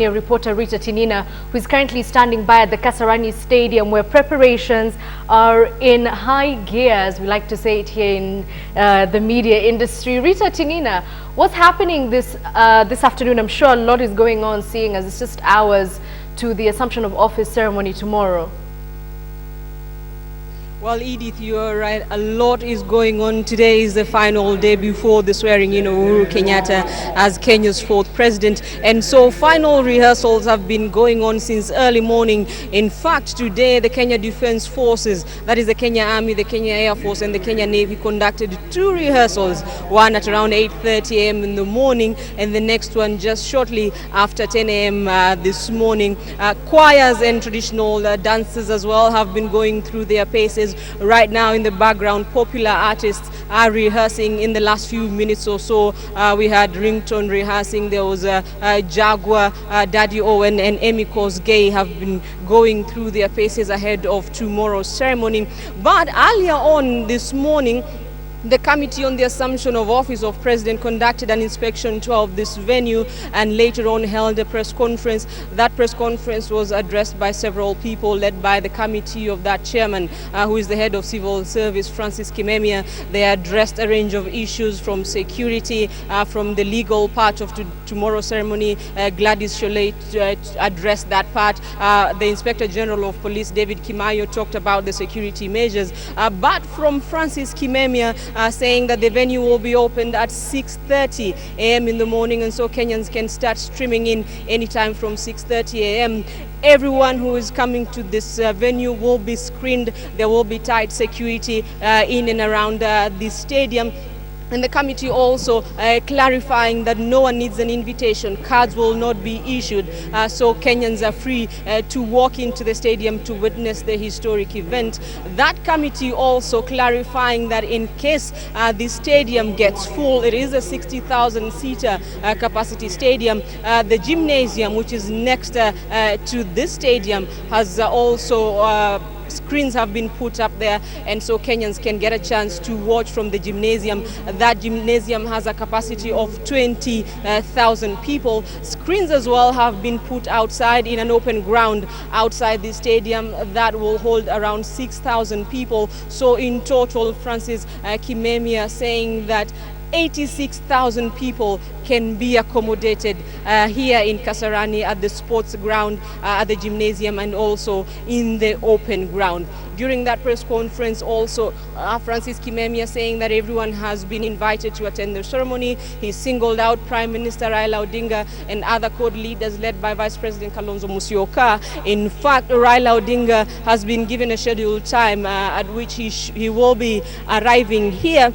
Reporter Rita Tinina, who is currently standing by at the Kasarani Stadium, where preparations are in high gear, as we like to say it here in the media industry. Rita Tinina, what's happening this afternoon? I'm sure a lot is going on, seeing as it's just hours to the Assumption of Office ceremony tomorrow. Well, Edith, you are right. A lot is going on. Today is the final day before the swearing in of Uhuru Kenyatta as Kenya's fourth president. And so final rehearsals have been going on since early morning. In fact, today the Kenya Defence Forces, that is the Kenya Army, the Kenya Air Force and the Kenya Navy, conducted two rehearsals, one at around 8:30 a.m. in the morning and the next one just shortly after 10 a.m. This morning. Choirs and traditional dancers as well have been going through their paces. Right now in the background, popular artists are rehearsing in the last few minutes or so. We had Ringtone rehearsing. There was Jaguar, Daddy Owen and Emmy Kosgei have been going through their paces ahead of tomorrow's ceremony. But earlier on this morning, the Committee on the Assumption of Office of President conducted an inspection tour of this venue and later on held a press conference. That press conference was addressed by several people led by the committee of that chairman, who is the head of civil service, Francis Kimemia. They addressed a range of issues from security, from the legal part of tomorrow's ceremony. Gladys Sholei addressed that part. The Inspector General of Police, David Kimayo, talked about the security measures. But from Francis Kimemia, saying that the venue will be opened at 6:30 a.m. in the morning, and so Kenyans can start streaming in anytime from 6:30 a.m. Everyone who is coming to this venue will be screened. There will be tight security in and around the stadium. And the committee also clarifying that no one needs an invitation. Cards will not be issued, so Kenyans are free to walk into the stadium to witness the historic event. That committee also clarifying that in case the stadium gets full, it is a 60,000-seater capacity stadium. The gymnasium, which is next to this stadium, has also screens have been put up there, and so Kenyans can get a chance to watch from the gymnasium. That gymnasium has a capacity of 20,000 people. Screens as well have been put outside in an open ground outside the stadium that will hold around 6,000 people. So in total, Francis Kimemia saying that 86,000 people can be accommodated here in Kasarani at the sports ground, at the gymnasium, and also in the open ground. During that press conference also, Francis Kimemia saying that everyone has been invited to attend the ceremony. He singled out Prime Minister Raila Odinga and other CORD leaders led by Vice President Kalonzo Musyoka. In fact, Raila Odinga has been given a scheduled time at which he will be arriving here.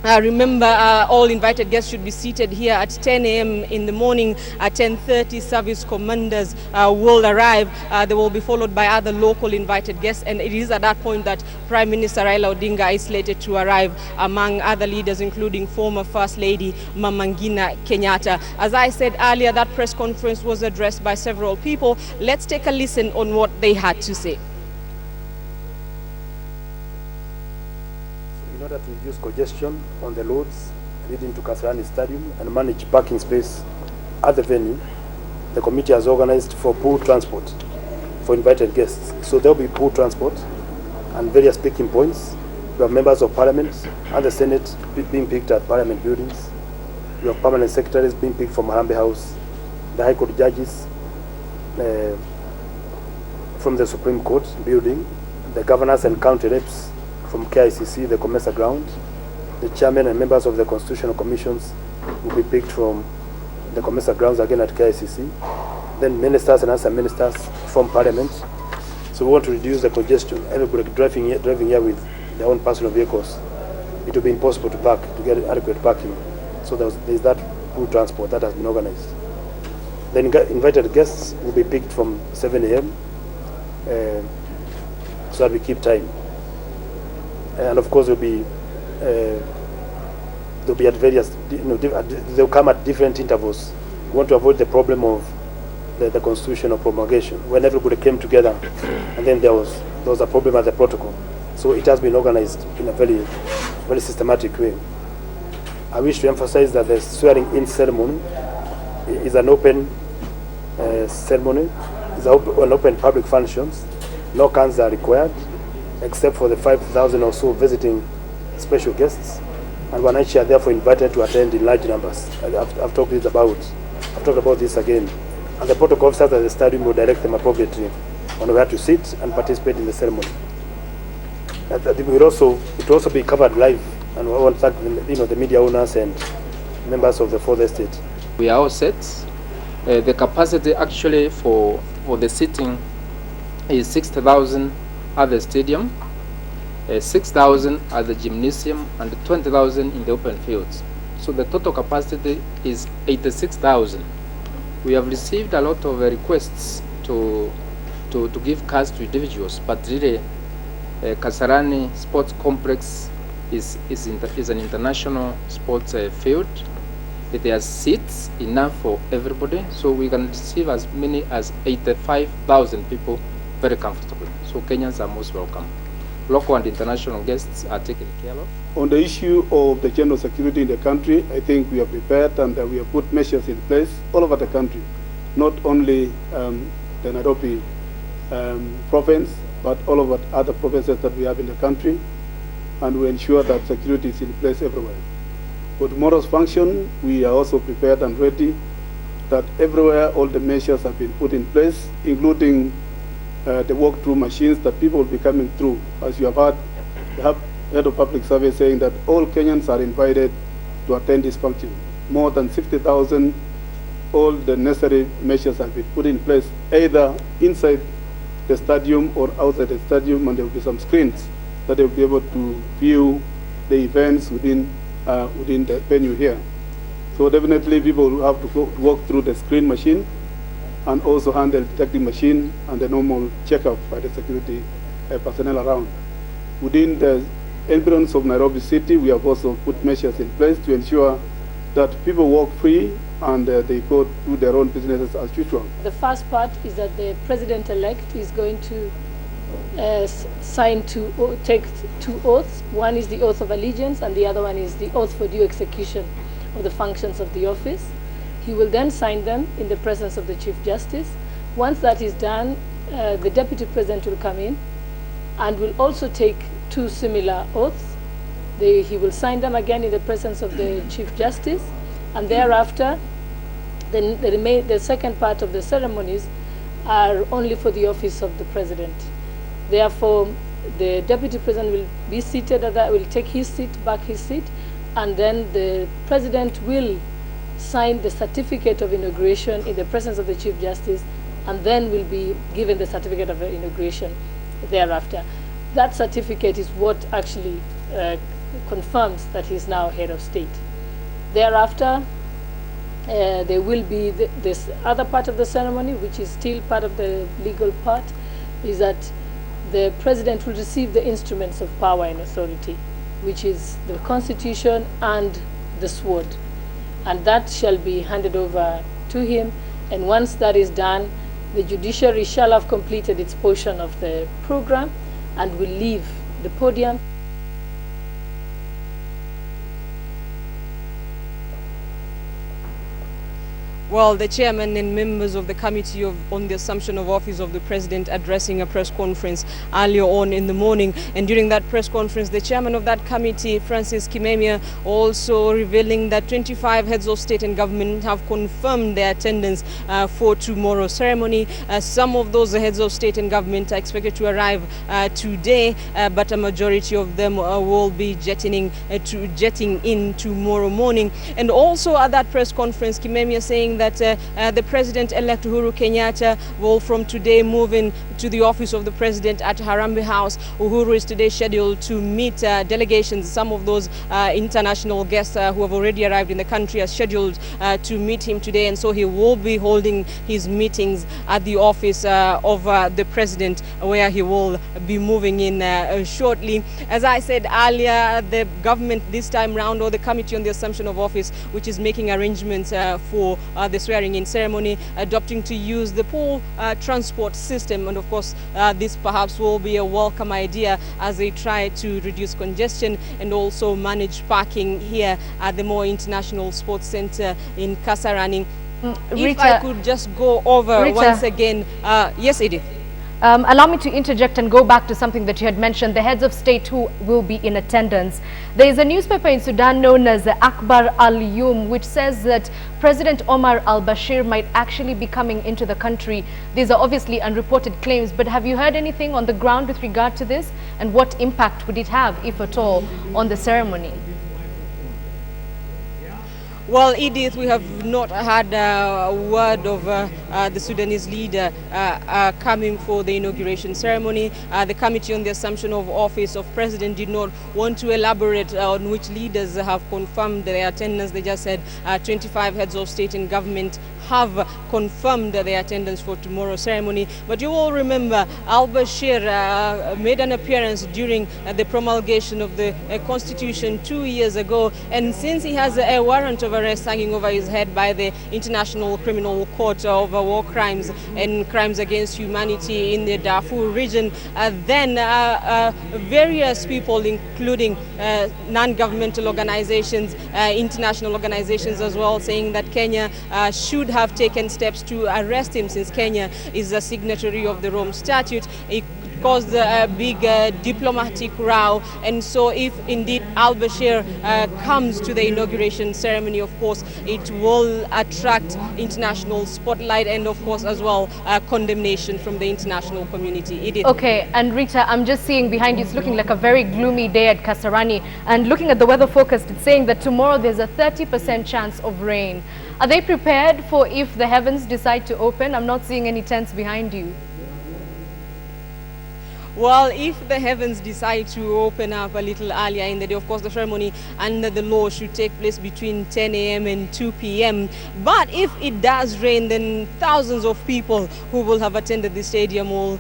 Remember, all invited guests should be seated here at 10 a.m. in the morning. At 10:30, service commanders will arrive. They will be followed by other local invited guests, and it is at that point that Prime Minister Raila Odinga is slated to arrive, among other leaders, including former First Lady Mama Ngina Kenyatta. As I said earlier, that press conference was addressed by several people. Let's take a listen on what they had to say. In order to reduce congestion on the roads leading to Kasarani Stadium and manage parking space at the venue, the committee has organized for pool transport for invited guests. So there will be pool transport and various picking points. We have members of parliament and the Senate being picked at parliament buildings. We have permanent secretaries being picked from Harambee House, the High Court judges from the Supreme Court building, the governors and county reps from KICC, the Comesa ground. The chairman and members of the constitutional commissions will be picked from the Comesa grounds again at KICC. Then ministers and answer ministers from parliament. So we want to reduce the congestion. Everybody driving here with their own personal vehicles, it will be impossible to park, to get adequate parking. So there's that pool transport that has been organized. Then invited guests will be picked from 7 a.m. So that we keep time. And of course, they'll be at various, they'll come at different intervals. We want to avoid the problem of the constitutional promulgation, when everybody came together, and then there was a problem at the protocol. So it has been organized in a very, very systematic way. I wish to emphasize that the swearing-in ceremony is an open ceremony is an open public functions. No cans are required, except for the 5,000 or so visiting special guests, and wananchi are therefore invited to attend in large numbers. I've talked about this again, and the protocol officers at the stadium will direct them appropriately on where to sit and participate in the ceremony. It will also be covered live, and we want to thank the media owners and members of the Fourth Estate. We are all set. The capacity actually for the sitting is 60,000 at the stadium, 6,000 at the gymnasium, and 20,000 in the open fields. So the total capacity is 86,000. We have received a lot of requests to give cars to individuals, but really Kasarani Sports Complex is an international sports field. It has seats enough for everybody, so we can receive as many as 85,000 people very comfortably. So Kenyans are most welcome. Local and international guests are taken care of. On the issue of the general security in the country, I think we are prepared and we have put measures in place all over the country, not only the Nairobi province, but all over other provinces that we have in the country, and we ensure that security is in place everywhere. For tomorrow's function, we are also prepared and ready that everywhere all the measures have been put in place, including the walk-through machines that people will be coming through. As you have heard, the head of public service saying that all Kenyans are invited to attend this function. More than 60,000, all the necessary measures have been put in place, either inside the stadium or outside the stadium, and there will be some screens that they will be able to view the events within the venue here. So definitely people will have to walk through the screen machine and also handle the detecting machine and the normal checkup by the security personnel around. Within the environs of Nairobi City, we have also put measures in place to ensure that people walk free and they go do their own businesses as usual. The first part is that the president-elect is going to take two oaths. One is the oath of allegiance and the other one is the oath for due execution of the functions of the office. He will then sign them in the presence of the Chief Justice. Once that is done, the Deputy President will come in and will also take two similar oaths. He will sign them again in the presence of the Chief Justice, and thereafter, the second part of the ceremonies are only for the office of the President. Therefore, the Deputy President will be seated, will take his seat, back his seat, and then the President will sign the certificate of inauguration in the presence of the Chief Justice, and then will be given the certificate of inauguration thereafter. That certificate is what actually confirms that he's now head of state. Thereafter, there will be this other part of the ceremony, which is still part of the legal part, is that the President will receive the instruments of power and authority, which is the Constitution and the sword. And that shall be handed over to him. And once that is done, the judiciary shall have completed its portion of the program and will leave the podium. Well, the chairman and members of the committee on the assumption of office of the president addressing a press conference earlier on in the morning. And during that press conference, the chairman of that committee, Francis Kimemia, also revealing that 25 heads of state and government have confirmed their attendance for tomorrow's ceremony. Some of those heads of state and government are expected to arrive today, but a majority of them will be jetting in tomorrow morning. And also at that press conference, Kimemia saying that the President-elect Uhuru Kenyatta will from today move in to the office of the President at Harambee House. Uhuru is today scheduled to meet delegations. Some of those international guests who have already arrived in the country are scheduled to meet him today, and so he will be holding his meetings at the office of the President, where he will be moving in shortly. As I said earlier, the government this time round, or the Committee on the Assumption of Office, which is making arrangements for the swearing-in ceremony, adopting to use the pool transport system. And of course, this perhaps will be a welcome idea as they try to reduce congestion and also manage parking here at the Moi International Sports Center in Kasarani. If I could just go over once again. Yes, Edith. Allow me to interject and go back to something that you had mentioned, the heads of state who will be in attendance. There is a newspaper in Sudan known as the Akhbar Al-Yum, which says that President Omar al-Bashir might actually be coming into the country. These are obviously unreported claims, but have you heard anything on the ground with regard to this? And what impact would it have, if at all, on the ceremony? Well, Edith, we have not had a word of the Sudanese leader coming for the inauguration ceremony. The Committee on the Assumption of Office of President did not want to elaborate on which leaders have confirmed their attendance. They just said 25 heads of state and government have confirmed their attendance for tomorrow's ceremony. But you all remember al-Bashir made an appearance during the promulgation of the Constitution 2 years ago, and since he has a warrant of arrest hanging over his head by the International Criminal Court of war crimes and crimes against humanity in the Darfur region, then various people, including non-governmental organizations, international organizations as well, saying that Kenya should have taken steps to arrest him, since Kenya is a signatory of the Rome Statute. It caused a big diplomatic row, and so if indeed al-Bashir comes to the inauguration ceremony, of course it will attract international spotlight and of course as well condemnation from the international community. Edith. Okay, and Rita, I'm just seeing behind you, it's looking like a very gloomy day at Kasarani, and looking at the weather forecast, it's saying that tomorrow there's a 30% chance of rain. Are they prepared for if the heavens decide to open? I'm not seeing any tents behind you. Well, if the heavens decide to open up a little earlier in the day, of course the ceremony under the law should take place between 10 a.m. and 2 p.m. But if it does rain, then thousands of people who will have attended the stadium will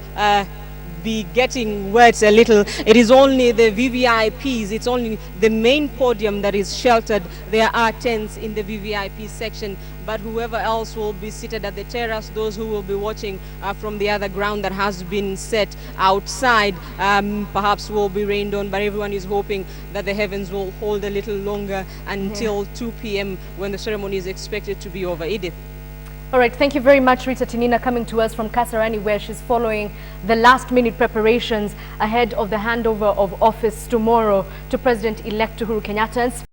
be getting wet a little. It is only the VVIPs, it's only the main podium that is sheltered. There are tents in the VVIP section, but whoever else will be seated at the terrace, those who will be watching from the other ground that has been set outside, perhaps will be rained on, but everyone is hoping that the heavens will hold a little longer until 2 p.m. when the ceremony is expected to be over. Edith. All right, thank you very much, Rita Tinina, coming to us from Kasarani, where she's following the last-minute preparations ahead of the handover of office tomorrow to President-elect Uhuru Kenyatta.